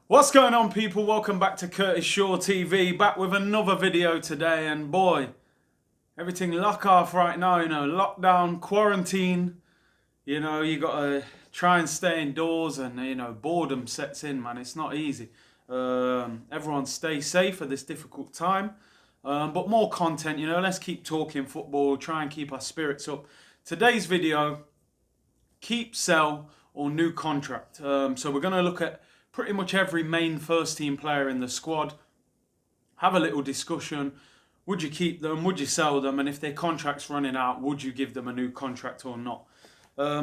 What's going on, people? Welcome back to Curtis Shaw TV, back with another video today. And boy, everything lock off right now, lockdown, quarantine. You gotta try and stay indoors, and boredom sets in, man. It's not easy. Everyone stay safe at this difficult time. But more content, let's keep talking football, try and keep our spirits up. Today's video, keep, sell, or new contract. So we're gonna look at pretty much every main first team player in the squad, have a little discussion. Would you keep them? Would you sell them? And if their contract's running out, would you give them a new contract or not?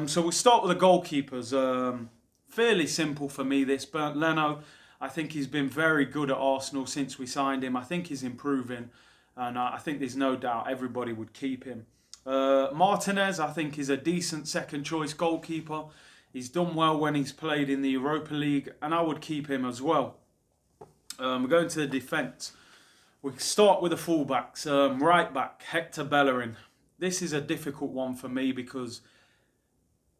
So we'll start with the goalkeepers. Fairly simple for me, this. Bernd Leno, I think he's been very good at Arsenal since we signed him. I think he's improving, and I think there's no doubt everybody would keep him. Martinez, I think, is a decent second choice goalkeeper. He's done well when he's played in the Europa League, and I would keep him as well. We're going to the defence. We start with the fullbacks. Right back, Hector Bellerin. This is a difficult one for me because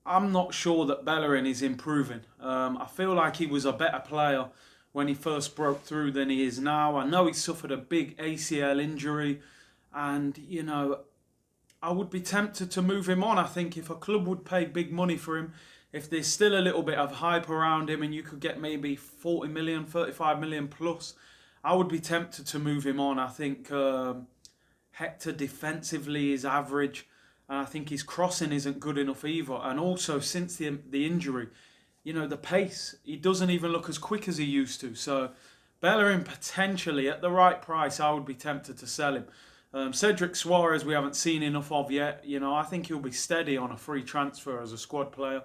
I'm not sure that Bellerin is improving. I feel like he was a better player when he first broke through than he is now. I know he suffered a big ACL injury, and I would be tempted to move him on. I think if a club would pay big money for him, if there's still a little bit of hype around him and you could get maybe 40 million, 35 million plus, I would be tempted to move him on. I think Hector defensively is average, and I think his crossing isn't good enough either. And also, since the injury, the pace, he doesn't even look as quick as he used to. So Bellerin, potentially, at the right price, I would be tempted to sell him. Cedric Suarez, we haven't seen enough of yet. I think he'll be steady on a free transfer as a squad player.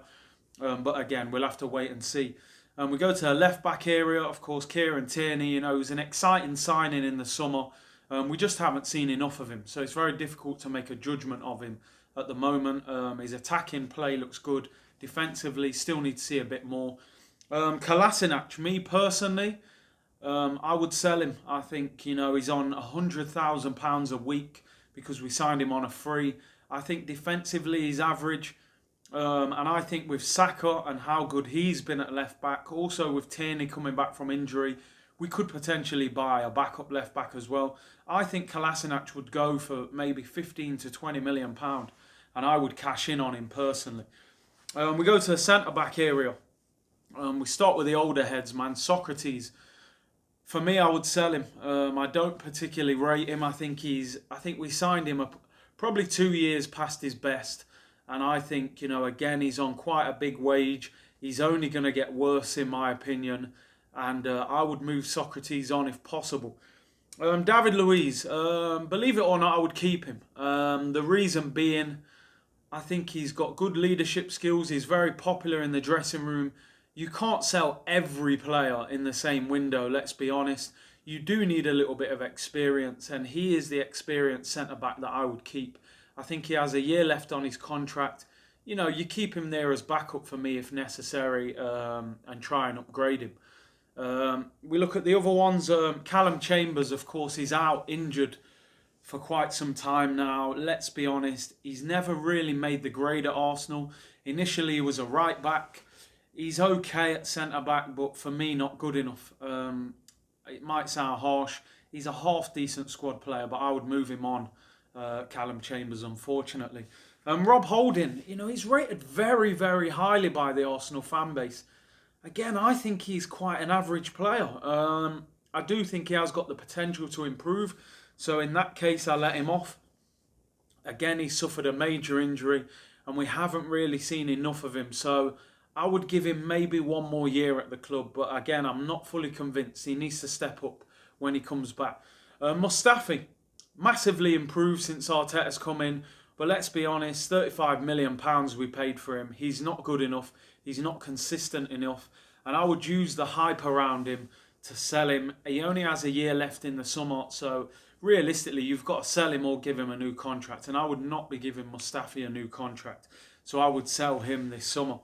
But again, we'll have to wait and see. We go to the left-back area, of course, Kieran Tierney. He was an exciting signing in the summer. We just haven't seen enough of him. So it's very difficult to make a judgment of him at the moment. His attacking play looks good. Defensively, still need to see a bit more. Kolasinac, me personally, I would sell him. I think, he's on £100,000 a week because we signed him on a free. I think defensively he's average. And I think with Saka and how good he's been at left back, also with Tierney coming back from injury, we could potentially buy a backup left back as well. I think Kolasinac would go for maybe 15 to 20 million pound, and I would cash in on him personally. We go to the centre back area. We start with the older heads, man. Socrates. For me, I would sell him. I don't particularly rate him. I think we signed him up probably 2 years past his best. And I think, again, he's on quite a big wage. He's only going to get worse, in my opinion. And I would move Socrates on if possible. David Luiz, believe it or not, I would keep him. The reason being, I think he's got good leadership skills. He's very popular in the dressing room. You can't sell every player in the same window, let's be honest. You do need a little bit of experience, and he is the experienced centre-back that I would keep. I think he has a year left on his contract. You keep him there as backup for me if necessary, and try and upgrade him. We look at the other ones. Callum Chambers, of course, he's out injured for quite some time now. Let's be honest, he's never really made the grade at Arsenal. Initially, he was a right back. He's okay at centre back, but for me, not good enough. It might sound harsh. He's a half decent squad player, but I would move him on. Callum Chambers, unfortunately. Rob Holding, he's rated very, very highly by the Arsenal fan base. Again, I think he's quite an average player. I do think he has got the potential to improve. So in that case, I let him off. Again, he suffered a major injury, and we haven't really seen enough of him. So I would give him maybe one more year at the club. But again, I'm not fully convinced. He needs to step up when he comes back. Mustafi. Massively improved since Arteta's come in, but let's be honest, £35 million we paid for him. He's not good enough. He's not consistent enough, and I would use the hype around him to sell him. He only has a year left in the summer, so realistically, you've got to sell him or give him a new contract, and I would not be giving Mustafi a new contract, so I would sell him this summer.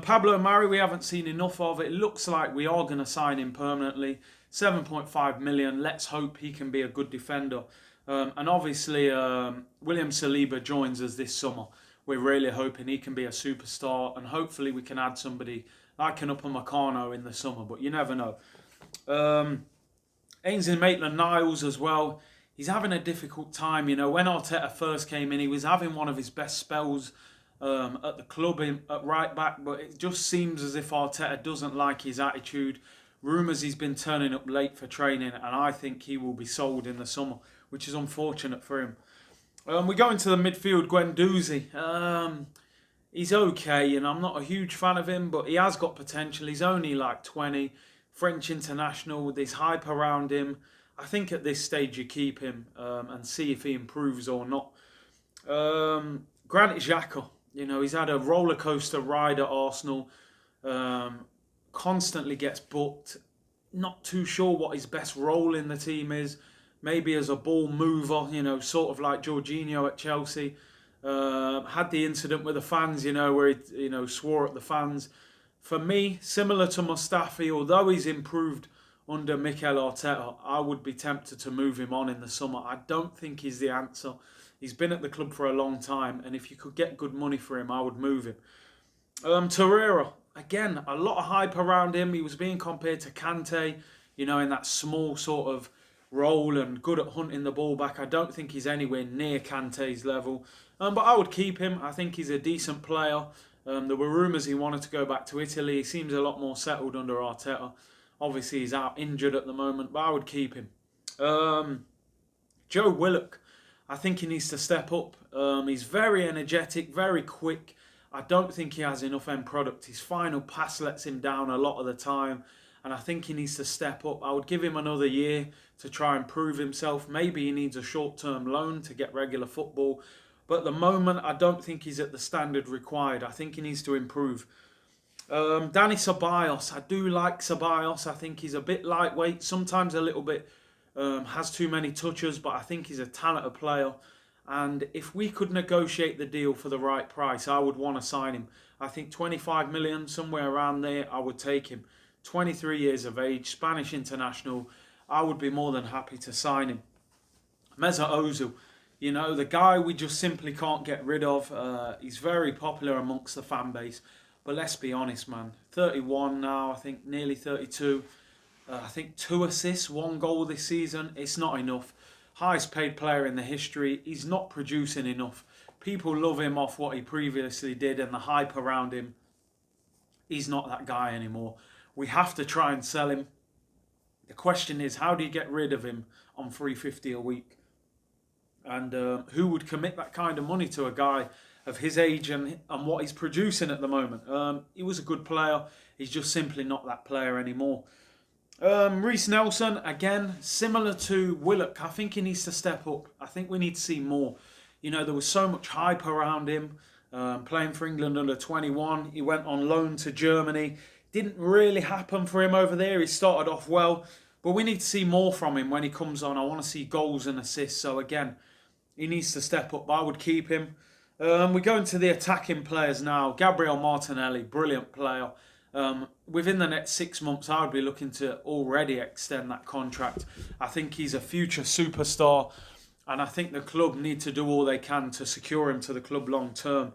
Pablo Mari, we haven't seen enough of. It looks like we are going to sign him permanently. 7.5 million. Let's hope he can be a good defender. And obviously, William Saliba joins us this summer. We're really hoping he can be a superstar, and hopefully we can add somebody like an Upamecano in the summer, but you never know. Ainsley Maitland-Niles as well. He's having a difficult time. You know, when Arteta first came in, he was having one of his best spells at the club at right back, but it just seems as if Arteta doesn't like his attitude. Rumours he's been turning up late for training, and I think he will be sold in the summer, which is unfortunate for him. We go into the midfield, Guendouzi. He's okay, and I'm not a huge fan of him, but he has got potential. He's only like 20, French international with this hype around him. I think at this stage you keep him and see if he improves or not. Granit Xhaka, you know, he's had a roller coaster ride at Arsenal. Constantly gets booked. Not too sure what his best role in the team is. Maybe as a ball mover, you know, sort of like Jorginho at Chelsea. Had the incident with the fans, you know, where he, you know, swore at the fans. For me, similar to Mustafi, although he's improved under Mikel Arteta, I would be tempted to move him on in the summer. I don't think he's the answer. He's been at the club for a long time, and if you could get good money for him, I would move him. Torreira, again, a lot of hype around him. He was being compared to Kante, you know, in that small sort of role and good at hunting the ball back. I don't think he's anywhere near Kante's level, but I would keep him. I think he's a decent player. There were rumours he wanted to go back to Italy. He seems a lot more settled under Arteta. Obviously, he's out injured at the moment, but I would keep him. Joe Willock, I think he needs to step up. He's very energetic, very quick. I don't think he has enough end product. His final pass lets him down a lot of the time, and I think he needs to step up. I would give him another year to try and prove himself. Maybe he needs a short-term loan to get regular football. But at the moment, I don't think he's at the standard required. I think he needs to improve. Dani Ceballos, I do like Ceballos. I think he's a bit lightweight, sometimes a little bit, has too many touches, but I think he's a talented player. And if we could negotiate the deal for the right price, I would want to sign him. I think 25 million, somewhere around there, I would take him. 23 years of age, Spanish international. I would be more than happy to sign him. Mesut Ozil, you know, the guy we just simply can't get rid of. He's very popular amongst the fan base. But let's be honest, man. 31 now, I think nearly 32. I think 2 assists, 1 goal this season. It's not enough. Highest paid player in the history. He's not producing enough. People love him off what he previously did and the hype around him. He's not that guy anymore. We have to try and sell him. The question is, how do you get rid of him on $350 a week? And who would commit that kind of money to a guy of his age and what he's producing at the moment? He was a good player. He's just simply not that player anymore. Reiss Nelson, again, similar to Willock. I think he needs to step up. I think we need to see more. You know, there was so much hype around him, playing for England under 21. He went on loan to Germany. Didn't really happen for him over there. He started off well, but we need to see more from him when he comes on. I want to see goals and assists. So again, he needs to step up. I would keep him. We go into the attacking players now. Gabriel Martinelli, brilliant player. Within the next 6 months, I would be looking to already extend that contract. I think he's a future superstar, and I think the club need to do all they can to secure him to the club long term.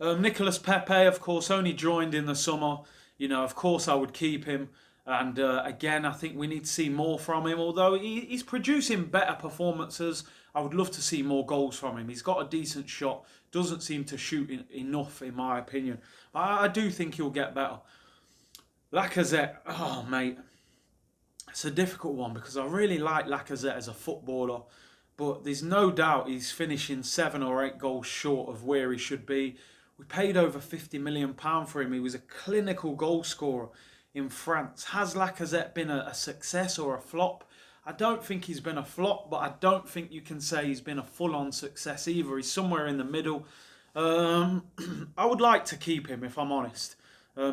Nicolas Pepe, of course, only joined in the summer. You know, of course, I would keep him. And again, I think we need to see more from him. Although he's producing better performances, I would love to see more goals from him. He's got a decent shot. Doesn't seem to shoot enough, in my opinion. I do think he'll get better. Lacazette, oh mate, it's a difficult one because I really like Lacazette as a footballer, but there's no doubt he's finishing 7 or 8 goals short of where he should be. We paid over £50 million for him. He was a clinical goal scorer in France. Has Lacazette been a success or a flop? I don't think he's been a flop, but I don't think you can say he's been a full-on success either. He's somewhere in the middle. I would like to keep him, if I'm honest.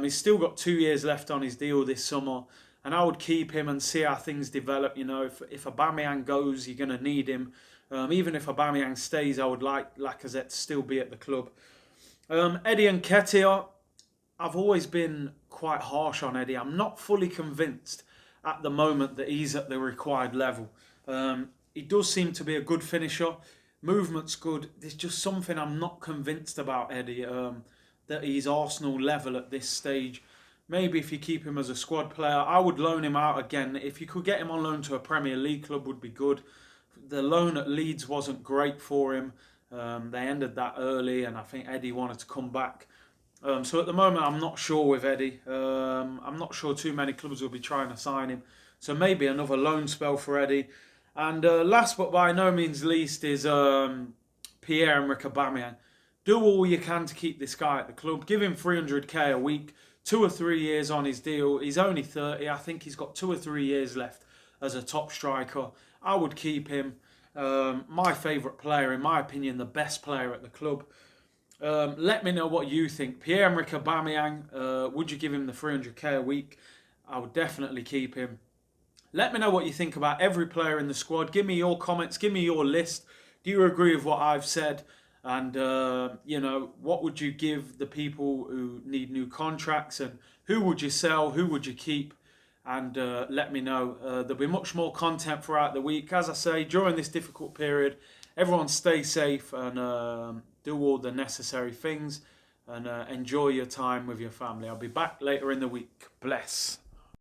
He's still got 2 years left on his deal this summer, and I would keep him and see how things develop. You know, if Aubameyang goes, you're going to need him. Even if Aubameyang stays, I would like Lacazette to still be at the club. Eddie Nketiah, I've always been quite harsh on Eddie. I'm not fully convinced at the moment that he's at the required level. He does seem to be a good finisher. Movement's good. There's just something I'm not convinced about Eddie. That he's Arsenal level at this stage. Maybe if you keep him as a squad player, I would loan him out again. If you could get him on loan to a Premier League club, would be good. The loan at Leeds wasn't great for him. They ended that early, and I think Eddie wanted to come back. So at the moment, I'm not sure with Eddie. I'm not sure too many clubs will be trying to sign him. So maybe another loan spell for Eddie. And last but by no means least is Pierre-Emerick Aubameyang. Do all you can to keep this guy at the club. Give him 300k a week, 2 or 3 years on his deal. He's only 30. I think he's got 2 or 3 years left as a top striker. I would keep him. My favourite player, in my opinion, the best player at the club. Let me know what you think. Pierre-Emerick Aubameyang, would you give him the 300k a week? I would definitely keep him. Let me know what you think about every player in the squad. Give me your comments. Give me your list. Do you agree with what I've said? And, you know, what would you give the people who need new contracts? And who would you sell? Who would you keep? And let me know. There'll be much more content throughout the week. As I say, during this difficult period, everyone stay safe and do all the necessary things. And enjoy your time with your family. I'll be back later in the week. Bless.